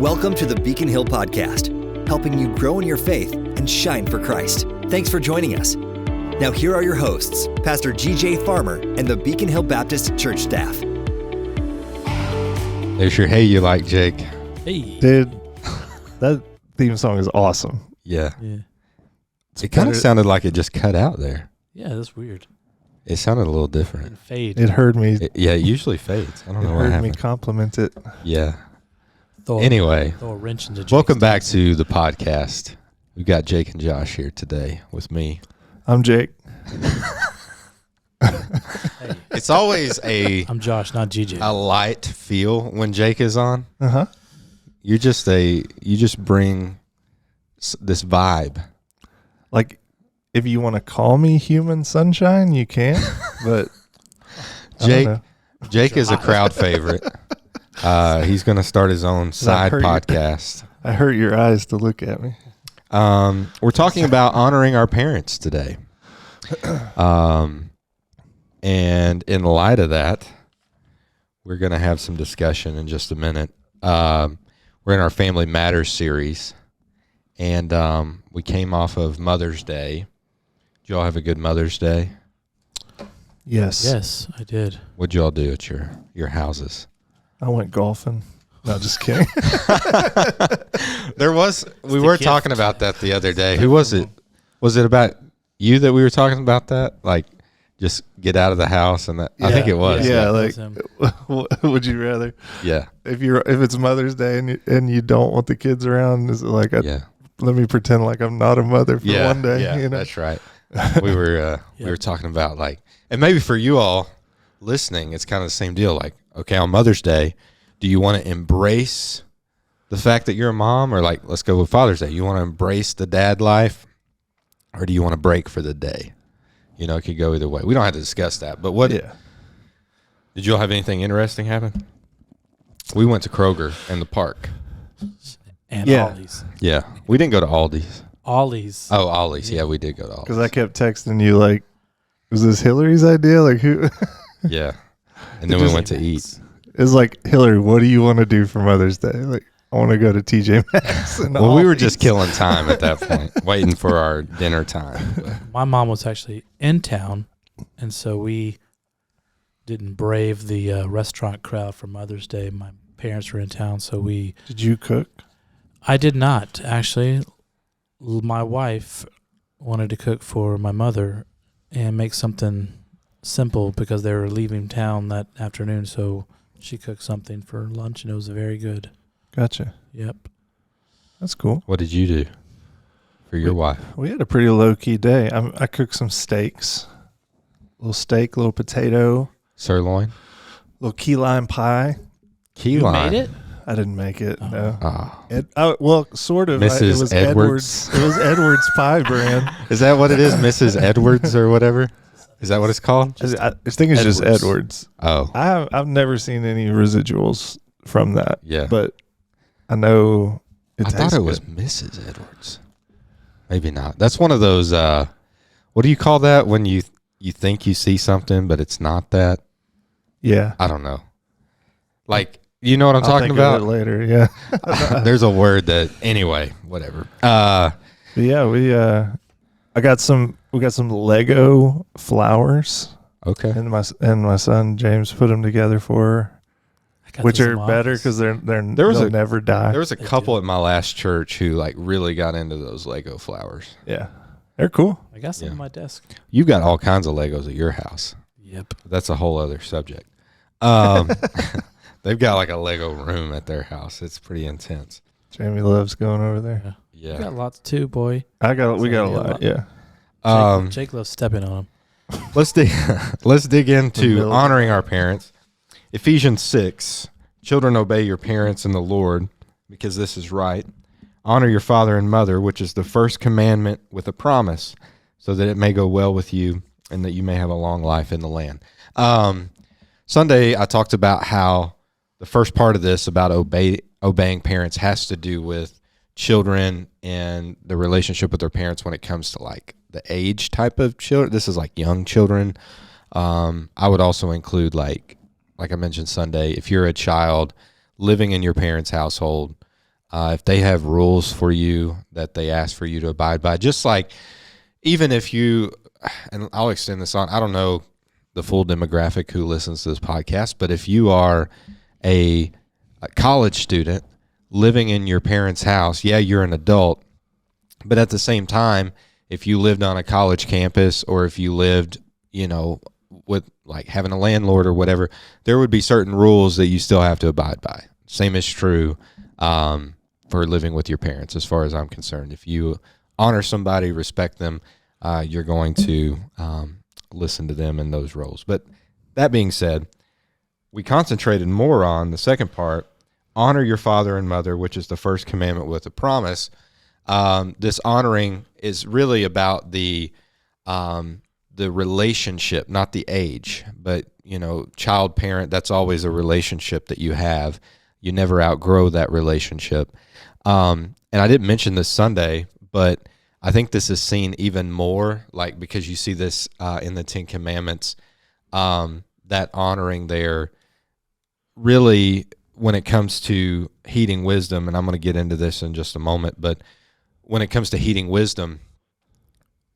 Welcome to the Beacon Hill Podcast, helping you grow in your faith and shine for Christ. Thanks for joining us. Now here are your hosts, Pastor G.J. Farmer and the Beacon Hill Baptist Church staff. There's your Hey You Like, Jake. Hey. Dude, that theme song is awesome. Yeah. Yeah. It kind of sounded like it just cut out there. Yeah, that's weird. It sounded a little different. And fade. It heard me. It usually fades. I don't It know what heard me happened. compliment it. Yeah. Throw Anyway, a wrench into Jake's welcome back dance. to the podcast. We've got Jake and Josh here today with me. I'm Jake. Hey, It's always a I'm Josh, not GJ. light feel when Jake is on. Uh-huh. You just bring this vibe. Like, if you want to call me Human Sunshine, you can, but I don't know. Jake is a crowd favorite. He's going to start his own side hurt you? podcast. I hurt your eyes to look at me. We're talking about honoring our parents today. And in light of that, we're going to have some discussion in just a minute. We're in our Family Matters series, and we came off of Mother's Day. Did y'all have a good Mother's Day? Yes. Yes, I did. What'd y'all do at your houses? I went golfing. No, just kidding. We were gift. talking about that the other day. Who was it? Was it about you that we were talking about that? Like, just get out of the house and that? I think it was. Yeah, that like, was him. would you rather? Yeah. If it's Mother's Day and you don't want the kids around, is it like, Yeah. let me pretend like I'm not a mother for one day? Yeah, you know? that's right. We were talking about, like, and maybe for you all listening, it's kind of the same deal. Like, okay, on Mother's Day, do you want to embrace the fact that you're a mom, or like, let's go with Father's Day? You want to embrace the dad life, or do you want to break for the day? You know, it could go either way. We don't have to discuss that. But Yeah. did you all have anything interesting happen? We went to Kroger in the park. And Yeah. Ollie's. Yeah, we didn't go to Aldi's. Ollie's. Oh, Ollie's. Yeah, we did go to Ollie's. Because I kept texting you, like, was this Hillary's idea? Like, who? Yeah, and then we went to eat. It's like, Hillary, what do you want to do for Mother's Day? Like, I want to go to TJ Maxx. And Well, we were Aldi's. just killing time at that point, waiting for our dinner time. My mom was actually in town, and so we didn't brave the restaurant crowd for Mother's Day. My parents were in town, so Did you cook? I did not, actually. My wife wanted to cook for my mother and make something simple because they were leaving town that afternoon, so she cooked something for lunch, and it was very good. Gotcha. Yep. That's cool. What did you do for your wife? We had a pretty low-key day. I cooked some steaks. Little steak, little potato, Sirloin? little key lime pie. Key You lime. made it? I didn't make it, Oh. no. Oh. Well, sort of. Mrs. It was Edwards. It was Edwards Pie brand. Is that what it is, Mrs. Edwards or whatever? Is that what it's called? I think it's just Edwards. Edwards. Oh, I've never seen any residuals from that, yeah. but I know I thought it was Mrs. Edwards. Maybe not. That's one of those, what do you call that when you think you see something, but it's not that? Yeah. I don't know. Like, you know what I'm I'll talking think of about? it later. Yeah. There's a word that, anyway, whatever. But yeah, we got some Lego flowers, Okay. and my son James put them together for her, I got which those are in my better office. because was they'll a- never die. There was a They couple do. at my last church who like really got into those Lego flowers. Yeah, they're cool. I got some Yeah. on my desk. You got all kinds of Legos at your house. Yep. That's a whole other subject. They've got like a Lego room at their house. It's pretty intense. Jamie loves going over there. Yeah. You Yeah. got lots too, boy. We got a Yeah, a lot. lot. Yeah. Jake loves stepping on them. Let's dig into middle. honoring our parents. Ephesians 6, children, obey your parents in the Lord, because this is right. Honor your father and mother, which is the first commandment with a promise, so that it may go well with you and that you may have a long life in the land. Sunday, I talked about how the first part of this about obeying parents has to do with children and the relationship with their parents when it comes to like the age type of children. This is like young children. I would also include like I mentioned Sunday, if you're a child living in your parents' household, if they have rules for you that they ask for you to abide by, just like even if you, and I'll extend this on, I don't know the full demographic who listens to this podcast, but if you are a college student living in your parents' house, yeah, you're an adult, but at the same time, if you lived on a college campus or if you lived, with like having a landlord or whatever, there would be certain rules that you still have to abide by. Same is true for living with your parents, as far as I'm concerned. If you honor somebody, respect them, you're going to listen to them in those roles. But that being said, we concentrated more on the second part, honor your father and mother, which is the first commandment with a promise. This honoring is really about the relationship, not the age, but child parent, that's always a relationship that you have. You never outgrow that relationship. And I didn't mention this Sunday, but I think this is seen even more, like, because you see this in the Ten Commandments, that honoring there really, when it comes to heeding wisdom, and I'm going to get into this in just a moment, but when it comes to heeding wisdom,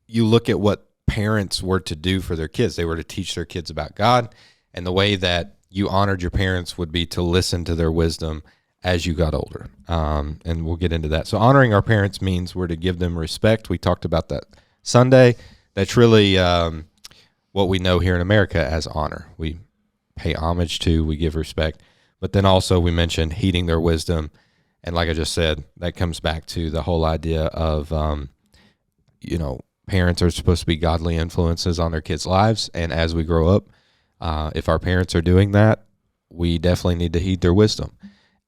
you look at what parents were to do for their kids. They were to teach their kids about God, and the way that you honored your parents would be to listen to their wisdom as you got older. And we'll get into that. So honoring our parents means we're to give them respect. We talked about that Sunday. That's really what we know here in America as honor. We pay homage to, we give respect, but then also we mentioned heeding their wisdom. And like I just said, that comes back to the whole idea of, parents are supposed to be godly influences on their kids' lives. And as we grow up, if our parents are doing that, we definitely need to heed their wisdom.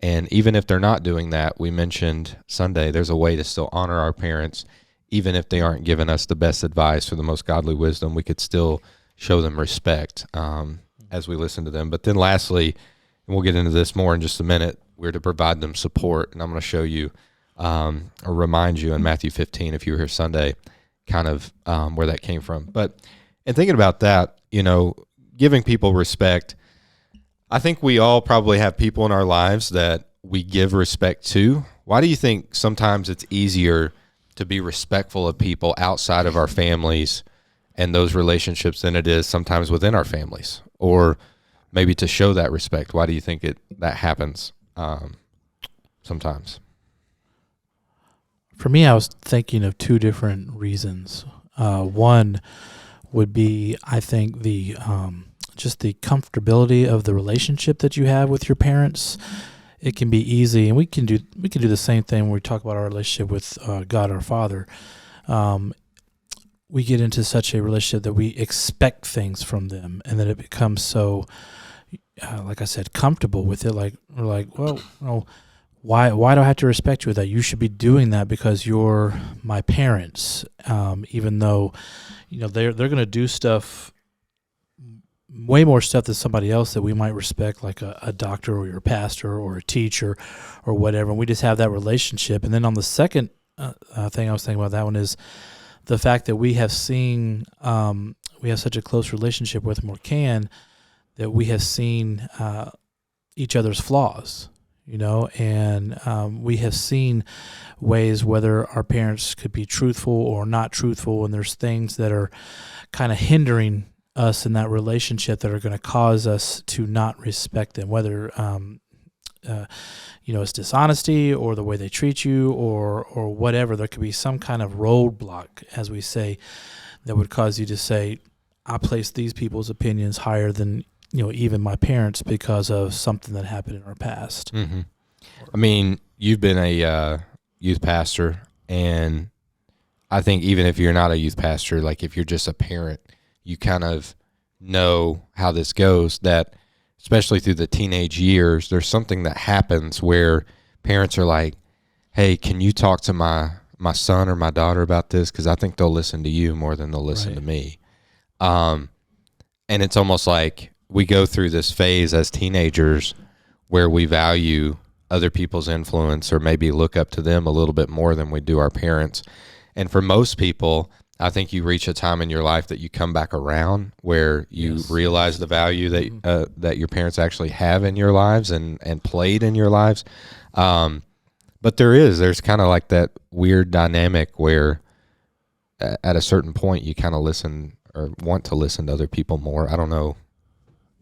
And even if they're not doing that, we mentioned Sunday, there's a way to still honor our parents. Even if they aren't giving us the best advice or the most godly wisdom, we could still show them respect as we listen to them. But then lastly, and we'll get into this more in just a minute, we're to provide them support. And I'm going to show you or remind you in Matthew 15, if you were here Sunday, kind of where that came from. But in thinking about that, giving people respect, I think we all probably have people in our lives that we give respect to. Why do you think sometimes it's easier to be respectful of people outside of our families and those relationships than it is sometimes within our families? Or maybe to show that respect, why do you think that happens sometimes? For me, I was thinking of two different reasons. One would be, I think, the just the comfortability of the relationship that you have with your parents. It can be easy, and we can do the same thing when we talk about our relationship with God our Father. We get into such a relationship that we expect things from them, and then it becomes so, like I said, comfortable with it. Like we're like, well, why do I have to respect you with that? You should be doing that because you're my parents. Even though, they're going to do stuff, way more stuff than somebody else that we might respect, like a doctor or your pastor or a teacher or whatever. And we just have that relationship. And then on the second thing I was thinking about that one is the fact that we have seen, we have such a close relationship with them, or can, that we have seen each other's flaws, and we have seen ways whether our parents could be truthful or not truthful, and there's things that are kind of hindering us in that relationship that are going to cause us to not respect them, whether it's dishonesty or the way they treat you or whatever. There could be some kind of roadblock, as we say, that would cause you to say, I place these people's opinions higher than even my parents because of something that happened in our past. Mm-hmm. I mean, you've been a youth pastor, and I think even if you're not a youth pastor, like if you're just a parent, you kind of know how this goes, that especially through the teenage years, there's something that happens where parents are like, hey, can you talk to my son or my daughter about this? Because I think they'll listen to you more than they'll listen to me. And it's almost like we go through this phase as teenagers where we value other people's influence or maybe look up to them a little bit more than we do our parents. And for most people, I think you reach a time in your life that you come back around where you realize the value that that your parents actually have in your lives and played in your lives. But But there's kind of like that weird dynamic where at a certain point you kind of listen or want to listen to other people more. I don't know.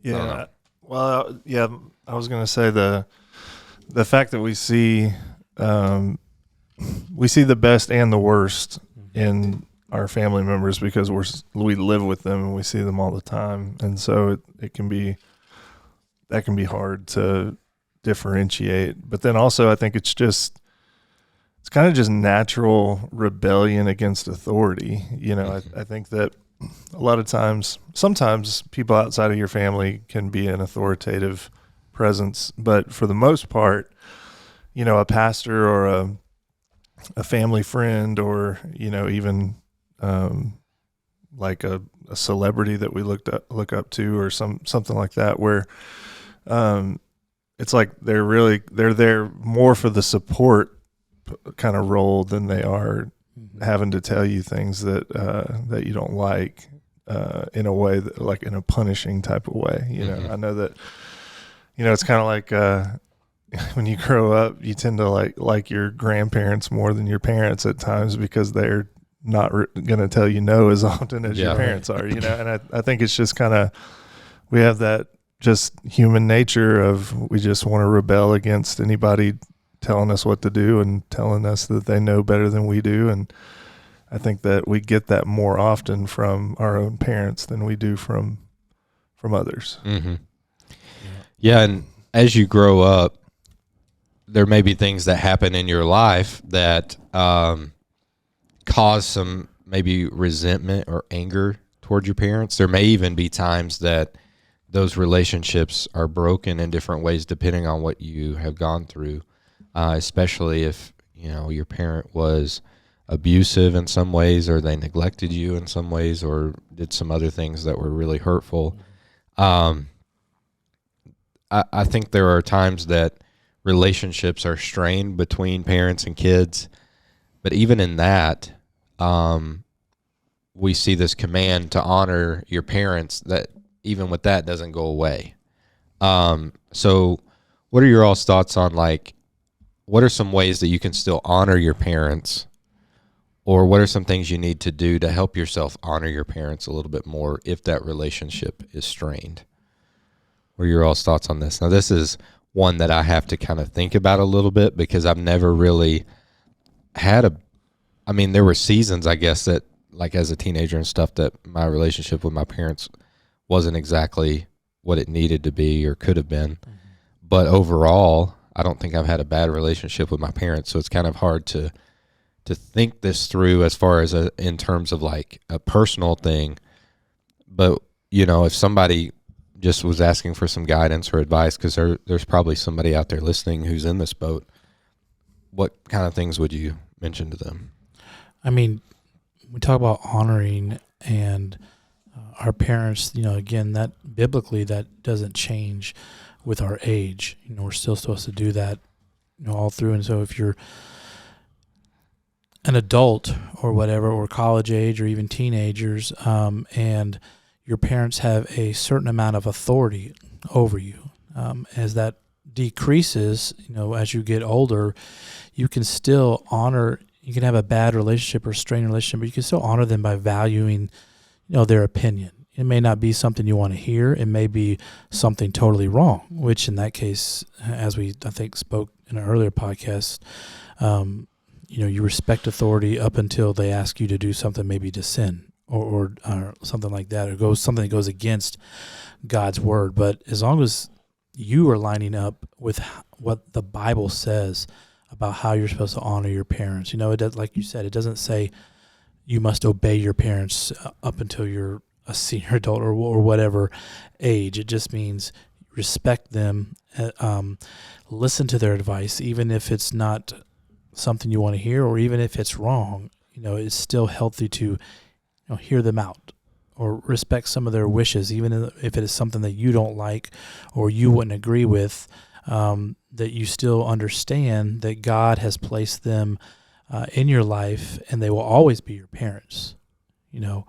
Yeah. Well, yeah, I was going to say the fact that we see the best and the worst in our family members because we live with them and we see them all the time. And so that can be hard to differentiate. But then also I think it's kind of just natural rebellion against authority. You know, I think that a lot of times, sometimes people outside of your family can be an authoritative presence, but for the most part, you know, a pastor or a family friend or, you know, even like a celebrity that we look up to or something like that, where it's like they're there more for the support kind of role than they are having to tell you things that you don't like in a way that, like in a punishing type of way. You know, I know that, you know, it's kind of like when you grow up, you tend to like your grandparents more than your parents at times because they're not going to tell you no as often as your parents are, you know. And I think it's just kind of, we have that just human nature of we just want to rebel against anybody telling us what to do and telling us that they know better than we do. And I think that we get that more often from our own parents than we do from others. Mm-hmm. Yeah, and as you grow up, there may be things that happen in your life that cause some maybe resentment or anger toward your parents. There may even be times that those relationships are broken in different ways depending on what you have gone through, especially if, you know, your parent was abusive in some ways or they neglected you in some ways or did some other things that were really hurtful. I think there are times that relationships are strained between parents and kids, but even in that, we see this command to honor your parents that even with that doesn't go away. So what are your all's thoughts on, like, what are some ways that you can still honor your parents, or what are some things you need to do to help yourself honor your parents a little bit more if that relationship is strained? What are your all's thoughts on this? Now, this is one that I have to kind of think about a little bit because I've never really had there were seasons, I guess, that like as a teenager and stuff that my relationship with my parents wasn't exactly what it needed to be or could have been. Mm-hmm. But overall, I don't think I've had a bad relationship with my parents. So it's kind of hard to think this through as far as in terms of like a personal thing. But, you know, if somebody just was asking for some guidance or advice, because there's probably somebody out there listening who's in this boat, what kind of things would you mention to them? I mean, we talk about honoring and our parents, you know, again, that biblically that doesn't change with our age. You know, we're still supposed to do that, you know, all through. And so if you're an adult or whatever, or college age or even teenagers, and your parents have a certain amount of authority over you, as that decreases, you know, as you get older, you can still honor. You can have a bad relationship or strained relationship, but you can still honor them by valuing, you know, their opinion. It may not be something you want to hear. It may be something totally wrong, which in that case, as we, I think, spoke in an earlier podcast, you know, you respect authority up until they ask you to do something, maybe to sin or something like that, or something that goes against God's word. But as long as you are lining up with what the Bible says about how you're supposed to honor your parents, you know, it does, like you said, it doesn't say you must obey your parents up until you're a senior adult or whatever age. It just means respect them, listen to their advice, even if it's not something you want to hear, or even if it's wrong. You know, it's still healthy to, you know, hear them out or respect some of their wishes, even if it is something that you don't like or you wouldn't agree with. That you still understand that God has placed them in your life, and they will always be your parents, you know.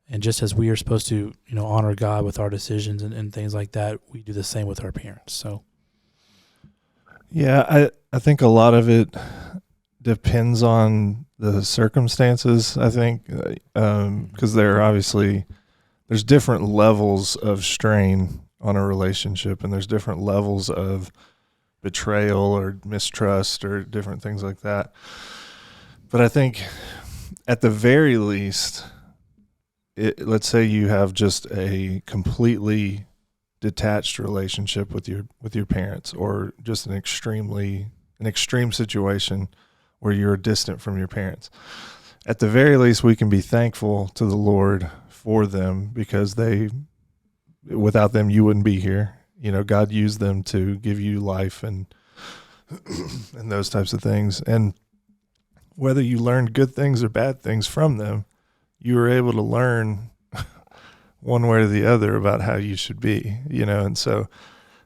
And just as we are supposed to, you know, honor God with our decisions and things like that, we do the same with our parents. So, Yeah, I think a lot of it depends on the circumstances, I think, because there's different levels of strain on a relationship, and there's different levels of betrayal or mistrust or different things like that. But I think at the very least, let's say you have just a completely detached relationship with your parents, or just an extreme situation where you're distant from your parents. At the very least, we can be thankful to the Lord for them, because without them, you wouldn't be here. God used them to give you life and and those types of things. And whether you learned good things or bad things from them, you were able to learn one way or the other about how you should be, and so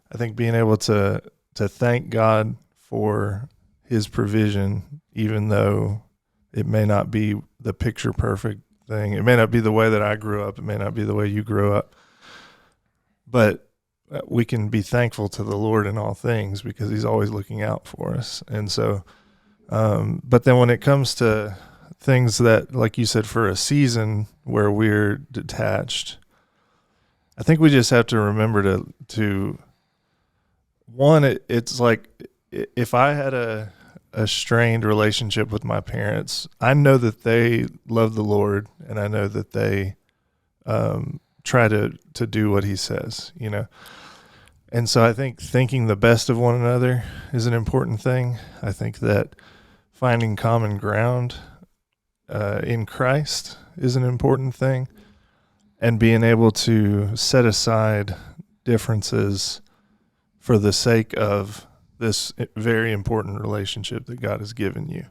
I think being able to thank God for his provision, even though it may not be the picture perfect thing. It may not be the way that I grew up. It may not be the way you grew up, but we can be thankful to the Lord in all things, because he's always looking out for us. And so, but then when it comes to things that, like you said, for a season where we're detached, I think we just have to remember to one, it's like, if I had a strained relationship with my parents, I know that they love the Lord, and I know that they try to do what he says, And so I think thinking the best of one another is an important thing. I think that finding common ground in Christ is an important thing, and being able to set aside differences for the sake of this very important relationship that God has given you,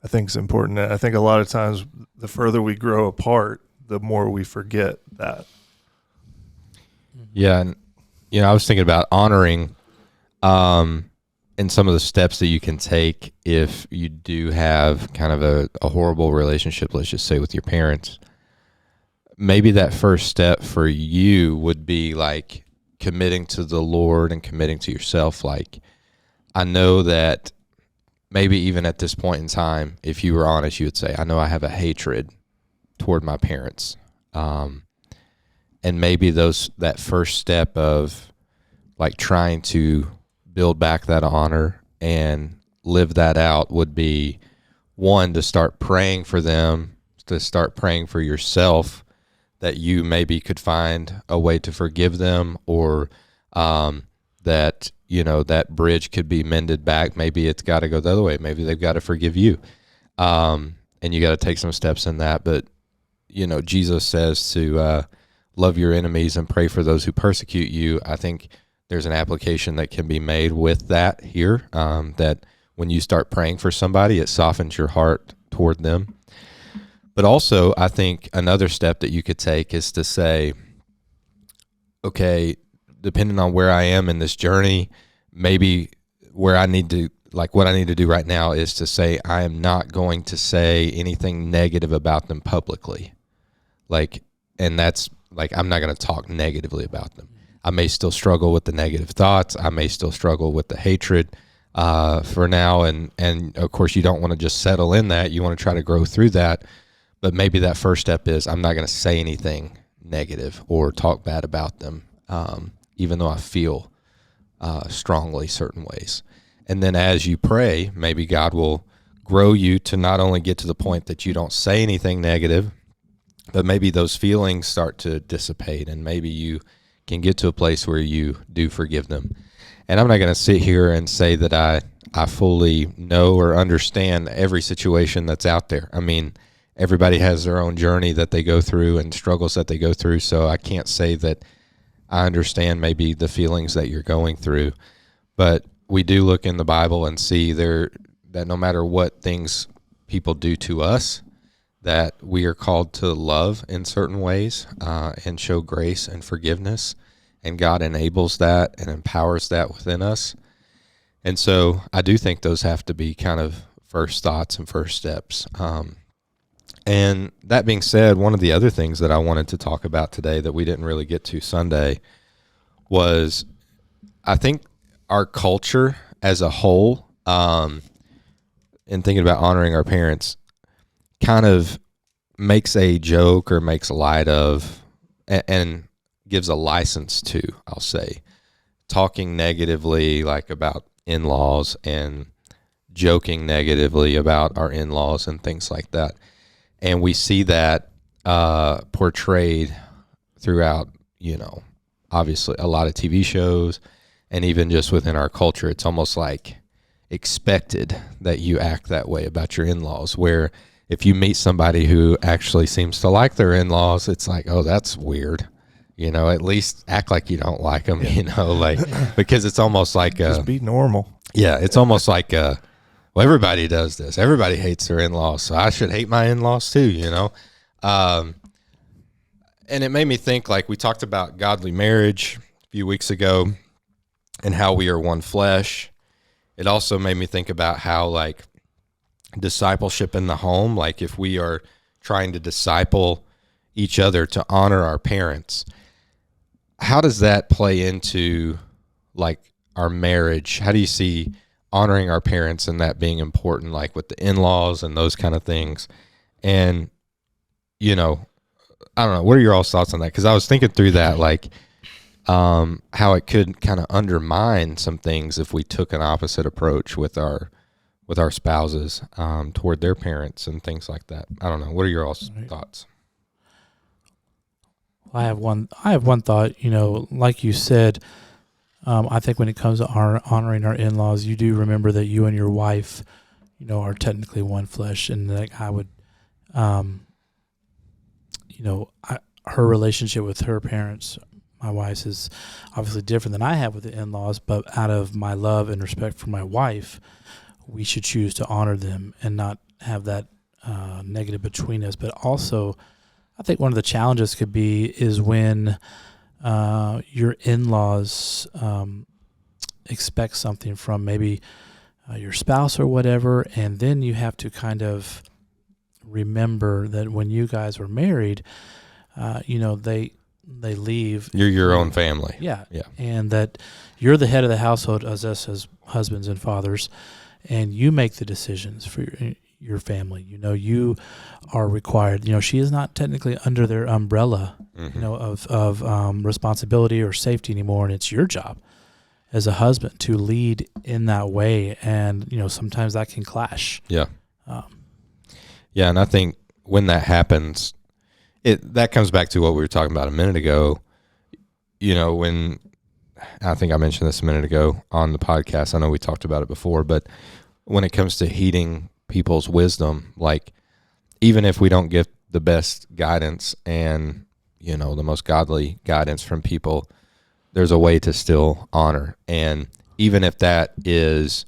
I think is important. I think a lot of times the further we grow apart, the more we forget that. Yeah, and I was thinking about honoring and some of the steps that you can take if you do have kind of a horrible relationship, let's just say, with your parents. Maybe that first step for you would be like committing to the Lord and committing to yourself. Like, I know that maybe even at this point in time, if you were honest, you would say, I know I have a hatred toward my parents. And maybe that first step of like trying to build back that honor and live that out would be, one, to start praying for them, to start praying for yourself, that you maybe could find a way to forgive them, or that, that bridge could be mended back. Maybe it's got to go the other way. Maybe they've got to forgive you. And you got to take some steps in that. But, Jesus says to love your enemies and pray for those who persecute you. I think there's an application that can be made with that here, that when you start praying for somebody, it softens your heart toward them. But also, I think another step that you could take is to say, okay, depending on where I am in this journey, maybe where I need to, like what I need to do right now is to say, I am not going to say anything negative about them publicly. And that's like, I'm not going to talk negatively about them. I may still struggle with the negative thoughts. I may still struggle with the hatred for now. And of course, you don't want to just settle in that. You want to try to grow through that. But maybe that first step is, I'm not going to say anything negative or talk bad about them, even though I feel strongly certain ways. And then as you pray, maybe God will grow you to not only get to the point that you don't say anything negative, but maybe those feelings start to dissipate, and maybe you can get to a place where you do forgive them. And I'm not going to sit here and say that I fully know or understand every situation that's out there. I mean, everybody has their own journey that they go through and struggles that they go through, so I can't say that I understand maybe the feelings that you're going through. But we do look in the Bible and see that no matter what things people do to us, that we are called to love in certain ways and show grace and forgiveness, and God enables that and empowers that within us. And so I do think those have to be kind of first thoughts and first steps. And that being said, one of the other things that I wanted to talk about today that we didn't really get to Sunday was, I think our culture as a whole, and thinking about honoring our parents, kind of makes a joke or makes light of, and gives a license to, I'll say, talking negatively like about in-laws and joking negatively about our in-laws and things like that. And we see that portrayed throughout, obviously a lot of TV shows, and even just within our culture. It's almost like expected that you act that way about your in-laws, where if you meet somebody who actually seems to like their in-laws, it's like, oh, that's weird. At least act like you don't like them, because it's almost like just be normal. Yeah, it's almost like well, everybody does this. Everybody hates their in-laws, so I should hate my in-laws too, And it made me think, like we talked about godly marriage a few weeks ago and how we are one flesh. It also made me think about how, like, discipleship in the home, like if we are trying to disciple each other to honor our parents, how does that play into, like, our marriage? How do you see honoring our parents and that being important, like with the in-laws and those kind of things? And, I don't know, what are your all's thoughts on that? Because I was thinking through that, like, how it could kind of undermine some things if we took an opposite approach with our spouses toward their parents and things like that. I don't know. What are your all's thoughts? I have one thought, like you said, I think when it comes to honoring our in-laws, you do remember that you and your wife, are technically one flesh, and that I would, her relationship with her parents, my wife's, is obviously different than I have with the in-laws, but out of my love and respect for my wife, we should choose to honor them and not have that negative between us. But also, I think one of the challenges could be is when your in-laws expect something from maybe your spouse or whatever, and then you have to kind of remember that when you guys were married, they leave. You're your own family. Yeah. And that you're the head of the household as us as husbands and fathers, and you make the decisions for your family. You are required. She is not technically under their umbrella, of responsibility or safety anymore, and it's your job as a husband to lead in that way. And sometimes that can clash. Yeah. And I think when that happens, that comes back to what we were talking about a minute ago. When I think I mentioned this a minute ago on the podcast. I know we talked about it before, but when it comes to heeding people's wisdom, like, even if we don't get the best guidance and, the most godly guidance from people, there's a way to still honor. And even if that is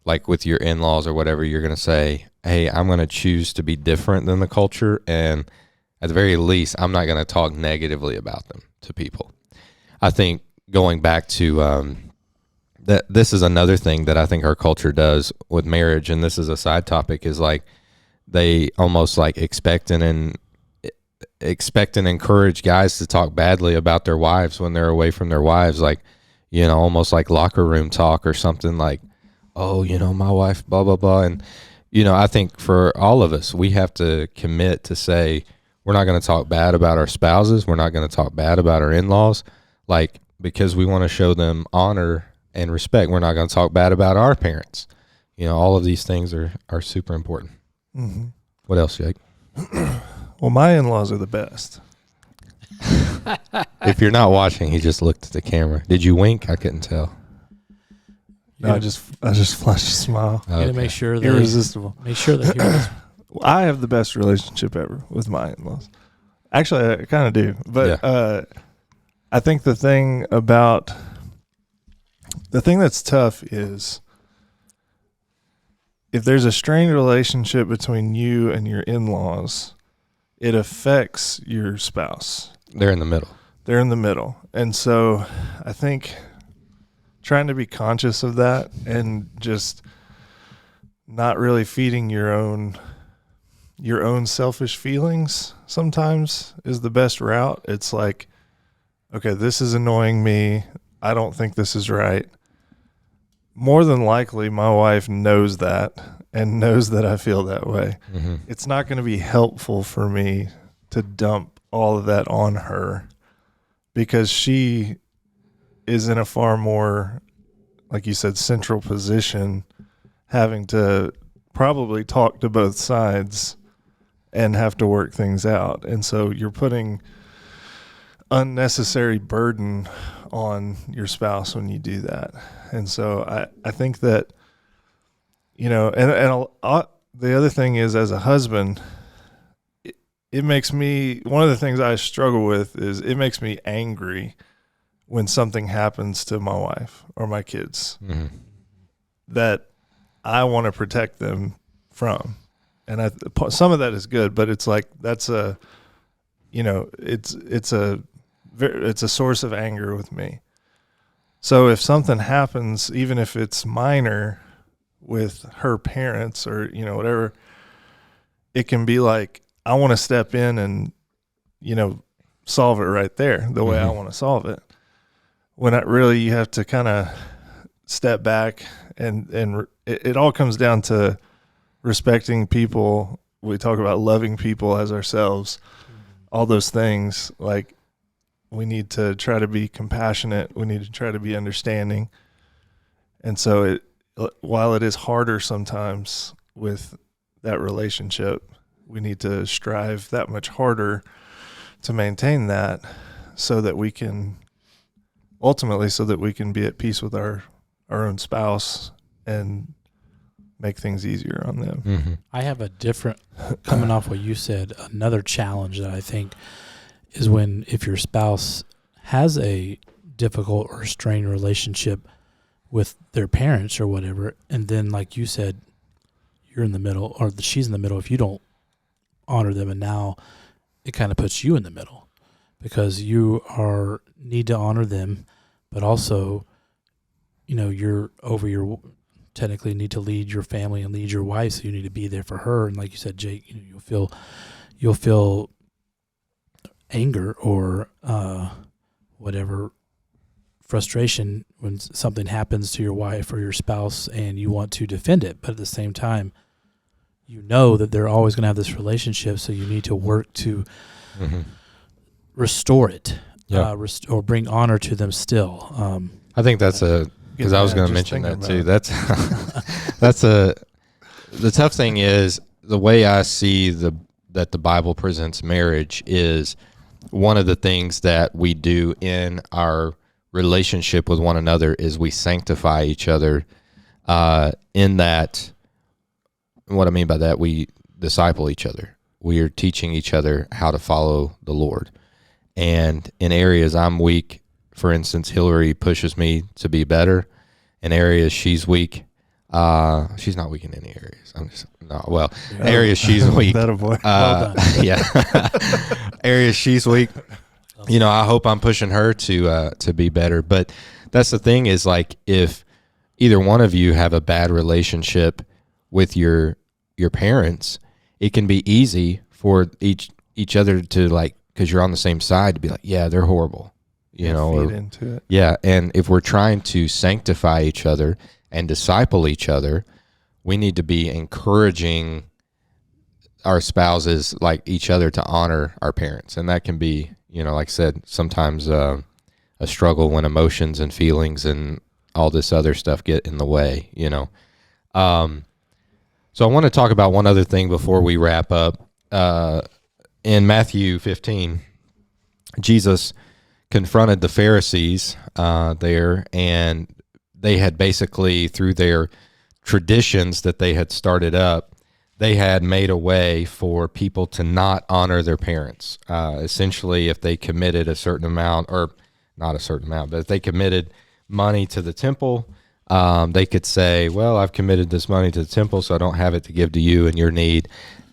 like with your in-laws or whatever, you're going to say, hey, I'm going to choose to be different than the culture. And at the very least, I'm not going to talk negatively about them to people. I think going back to that, this is another thing that I think our culture does with marriage, and this is a side topic, is like they almost like expect and encourage guys to talk badly about their wives when they're away from their wives, like, almost like locker room talk or something, like, oh, my wife, blah, blah, blah. And, I think for all of us, we have to commit to say, we're not going to talk bad about our spouses. We're not going to talk bad about our in-laws, like, because we want to show them honor and respect. We're not going to talk bad about our parents. All of these things are super important. Mm-hmm. What else, Jake? Well, my in-laws are the best. If you're not watching, he just looked at the camera. Did you wink? I couldn't tell. No, I just flashed a smile. You gotta make sure that Irresistible. Make sure that you're I have the best relationship ever with my in-laws. Actually, I kind of do. But I think the thing that's tough is if there's a strained relationship between you and your in-laws, it affects your spouse. They're in the middle. And so I think trying to be conscious of that and just not really feeding your own selfish feelings sometimes is the best route. It's like, okay, this is annoying me. I don't think this is right. more than likely my wife knows that and knows that I feel that way. Mm-hmm. It's not going to be helpful for me to dump all of that on her, because she is in a far more, like you said, central position, having to probably talk to both sides and have to work things out. And so you're putting unnecessary burden on your spouse when you do that. And so I think that, you know, and the other thing is, as a husband, it makes me, one of the things I struggle with is it makes me angry when something happens to my wife or my kids that I want to protect them from. And some of that is good, but it's like, that's a, you know, it's a source of anger with me. So if something happens, even if it's minor with her parents or, you know, whatever, it can be like, I want to step in and, you know, solve it right there the way I want to solve it. When you have to kind of step back and it all comes down to respecting people. We talk about loving people as ourselves, all those things. Like, we need to try to be compassionate. We need to try to be understanding. And so while it is harder sometimes with that relationship, we need to strive that much harder to maintain that, so that we can be at peace with our own spouse and make things easier on them. Mm-hmm. I have a different, coming off what you said, another challenge that I think is if your spouse has a difficult or strained relationship with their parents or whatever, and then, like you said, you're in the middle, or she's in the middle, if you don't honor them, and now it kind of puts you in the middle, because you need to honor them, but also, you know, technically need to lead your family and lead your wife, so you need to be there for her. And like you said, Jake, you know, you'll feel anger or whatever, frustration when something happens to your wife or your spouse, and you want to defend it, but at the same time, you know that they're always going to have this relationship, so you need to work to restore it, or bring honor to them still. I think that's because I was going to mention that too. That's the tough thing is, the way I see that the Bible presents marriage is, one of the things that we do in our relationship with one another is we sanctify each other, in that, what I mean by that, we disciple each other. We are teaching each other how to follow the Lord. And in areas I'm weak, for instance, Hillary pushes me to be better. In areas she's weak, she's not weak in any areas. Areas she's weak. That a boy. Yeah. Areas she's weak. You know, I hope I'm pushing her to be better. But that's the thing is, like, if either one of you have a bad relationship with your parents, it can be easy for each other to, like, because you're on the same side, to be like, yeah, they're horrible, you know. Feed into it. Yeah, and if we're trying to sanctify each other and disciple each other, we need to be encouraging our spouses, like each other, to honor our parents. And that can be, you know, like I said, sometimes a struggle when emotions and feelings and all this other stuff get in the way, you know. So I want to talk about one other thing before we wrap up. In Matthew 15, Jesus confronted the Pharisees there, and they had basically, through their traditions that they had started up, they had made a way for people to not honor their parents. Essentially, if they committed a certain amount, or not a certain amount, but if they committed money to the temple, they could say, well, I've committed this money to the temple, so I don't have it to give to you in your need.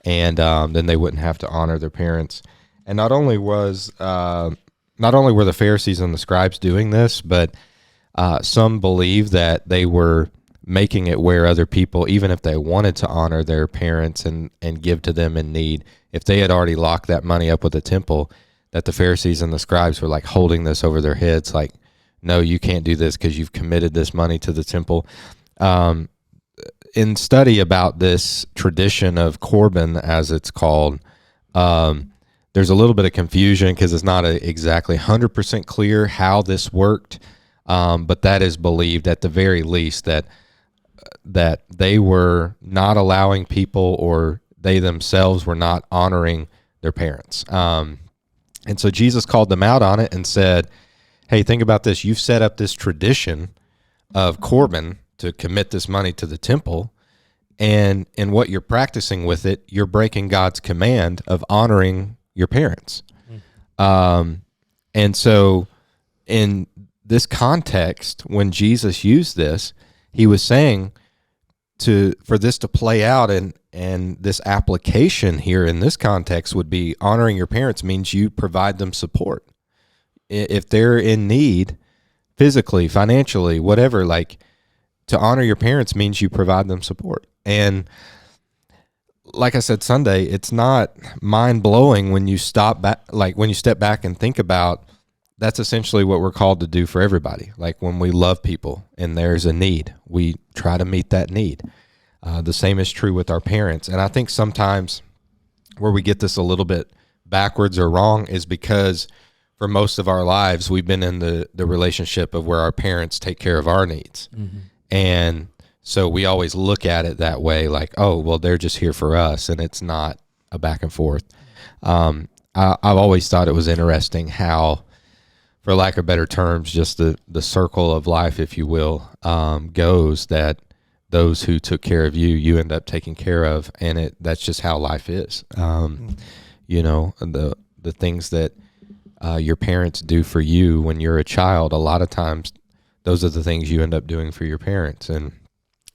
And then they wouldn't have to honor their parents. And not only were the Pharisees and the scribes doing this, but some believe that they were making it where other people, even if they wanted to honor their parents and give to them in need, if they had already locked that money up with the temple, that the Pharisees and the scribes were like holding this over their heads, like, no, you can't do this because you've committed this money to the temple. In study about this tradition of Corban, as it's called, there's a little bit of confusion because it's not exactly 100% clear how this worked, but that is believed at the very least that they were not allowing people, or they themselves were not honoring their parents. And so Jesus called them out on it and said, hey, think about this. You've set up this tradition of Corban to commit this money to the temple, and in what you're practicing with it, you're breaking God's command of honoring your parents. And so in this context, when Jesus used this, he was saying for this to play out, and this application here in this context would be honoring your parents means you provide them support. If they're in need, physically, financially, whatever, like, to honor your parents means you provide them support. And like I said Sunday, it's not mind-blowing when you step back and think about that's essentially what we're called to do for everybody. Like when we love people and there's a need, we try to meet that need. The same is true with our parents. And I think sometimes where we get this a little bit backwards or wrong is because for most of our lives, we've been in the relationship of where our parents take care of our needs. Mm-hmm. And so we always look at it that way, like, oh, well, they're just here for us, and it's not a back and forth. I've always thought it was interesting how, for lack of better terms, just the circle of life, if you will, goes that those who took care of you, you end up taking care of, and that's just how life is. You know, the things that your parents do for you when you're a child, a lot of times those are the things you end up doing for your parents, and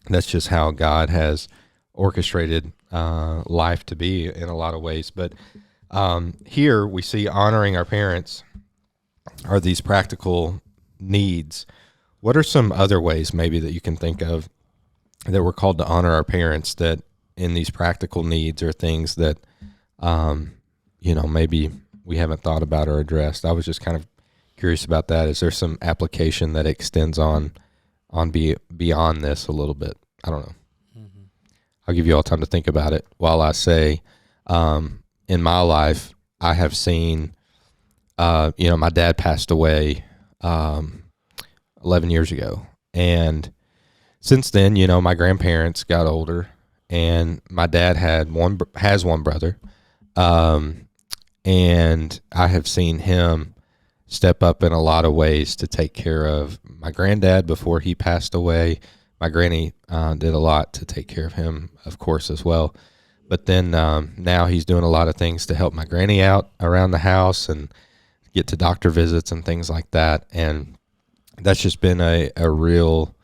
that's just how God has orchestrated life to be in a lot of ways. But here we see honoring our parents are these practical needs. What are some other ways maybe that you can think of that we're called to honor our parents, that in these practical needs are things that, maybe we haven't thought about or addressed? I was just kind of curious about that. Is there some application that extends on beyond this a little bit? I don't know. Mm-hmm. I'll give you all time to think about it while I say, in my life, I have seen, my dad passed away 11 years ago. And since then, my grandparents got older, and my dad has one brother. And I have seen him step up in a lot of ways to take care of my granddad before he passed away. My granny did a lot to take care of him, of course, as well. But then now he's doing a lot of things to help my granny out around the house and get to doctor visits and things like that. And that's just been a real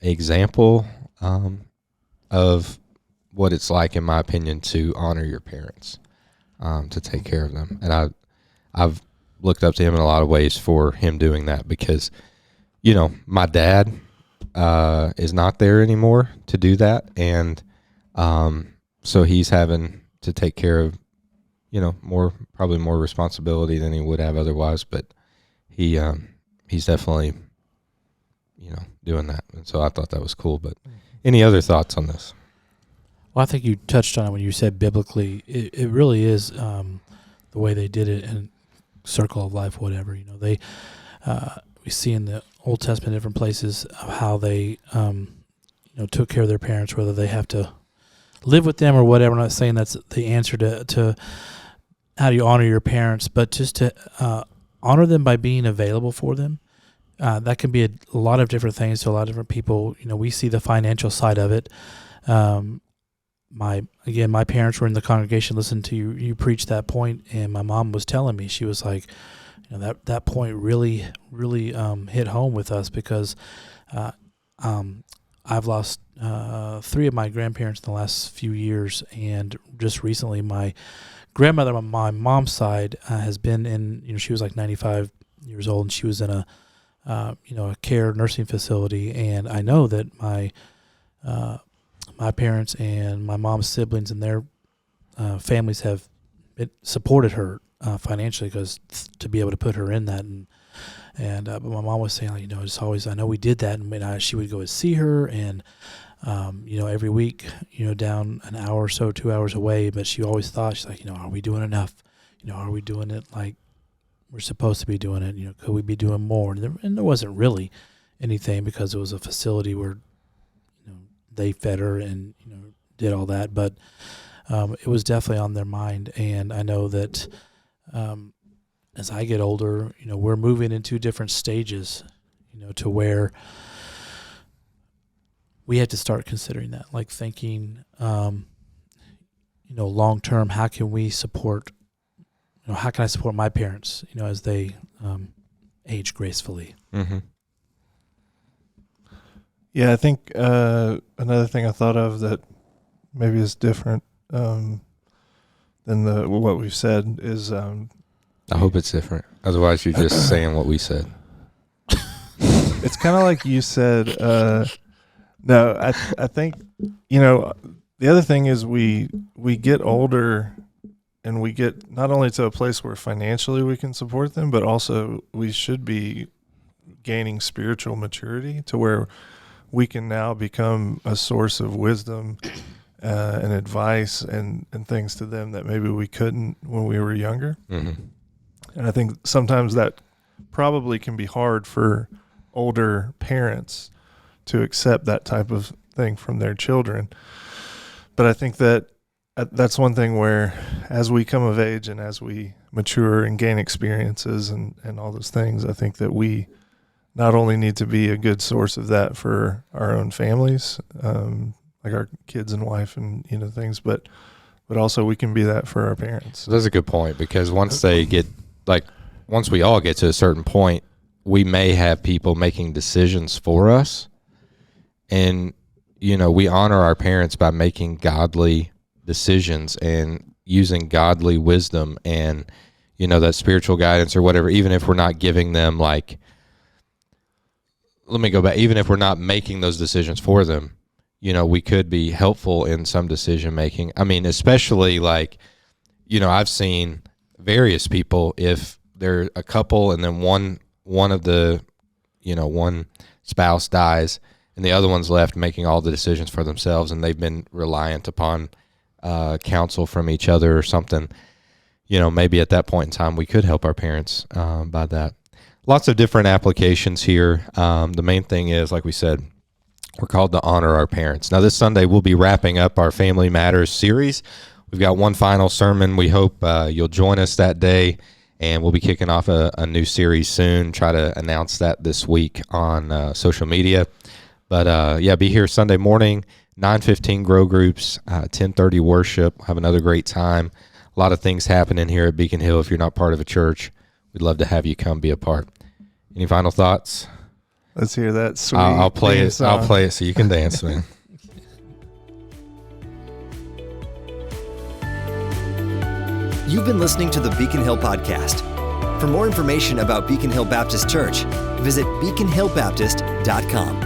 example of what it's like, in my opinion, to honor your parents, to take care of them. And I've looked up to him in a lot of ways for him doing that, because, my dad is not there anymore to do that. And so he's having to take care of, probably more responsibility than he would have otherwise. But he's definitely, doing that. And so I thought that was cool. But any other thoughts on this? Well, I think you touched on it when you said biblically. It really is the way they did it in circle of life, whatever. They we see in the Old Testament different places of how they took care of their parents, whether they have to live with them or whatever. I'm not saying that's the answer to how do you honor your parents, but just to honor them by being available for them. That can be a lot of different things to a lot of different people. We see the financial side of it. My parents were in the congregation, listened to you preach that point, and my mom was telling me, she was like, that point really, really hit home with us, because I've lost 3 of my grandparents in the last few years, and just recently my grandmother on my mom's side has been in, she was like 95 years old, and she was in a care nursing facility, and I know that my parents and my mom's siblings and their families have supported her financially, because to be able to put her in that, and But my mom was saying, like, it's always, I know we did that, and she would go and see her, and every week, down an hour or so, 2 hours away, but she always thought, she's like, are we doing enough? Are we doing it like we're supposed to be doing it? Could we be doing more? And there wasn't really anything, because it was a facility where, they fed her and, did all that. But it was definitely on their mind. And I know that as I get older, we're moving into different stages, to where we had to start considering that, like thinking, long term, how can we support, how can I support my parents, as they age gracefully? Mm-hmm. Yeah, I think another thing I thought of that maybe is different than what we've said is... I hope it's different. Otherwise, you're just saying what we said. It's kind of like you said. No, I think, the other thing is we get older, and we get not only to a place where financially we can support them, but also we should be gaining spiritual maturity to where we can now become a source of wisdom and advice and things to them that maybe we couldn't when we were younger. Mm-hmm. And I think sometimes that probably can be hard for older parents to accept that type of thing from their children. But I think that that's one thing where, as we come of age and as we mature and gain experiences and all those things, I think that we not only need to be a good source of that for our own families, like our kids and wife and things, but also we can be that for our parents. So that's a good point, because once we all get to a certain point, we may have people making decisions for us, and we honor our parents by making godly decisions and using godly wisdom and that spiritual guidance or whatever, even if we're not giving them even if we're not making those decisions for them, we could be helpful in some decision making. I mean, especially I've seen various people, if they're a couple and then one of the, one spouse dies and the other one's left making all the decisions for themselves, and they've been reliant upon counsel from each other or something. Maybe at that point in time we could help our parents by that. Lots of different applications here. The main thing is, like we said, we're called to honor our parents. Now, this Sunday, we'll be wrapping up our Family Matters series. We've got one final sermon. We hope you'll join us that day, and we'll be kicking off a new series soon. Try to announce that this week on social media. But, be here Sunday morning, 9:15 grow groups, 10:30 worship. We'll have another great time. A lot of things happening here at Beacon Hill. If you're not part of a church, we'd love to have you come be a part. Any final thoughts? Let's hear that sweet. I'll play it. song. I'll play it so you can dance, man. You've been listening to the Beacon Hill Podcast. For more information about Beacon Hill Baptist Church, visit beaconhillbaptist.com.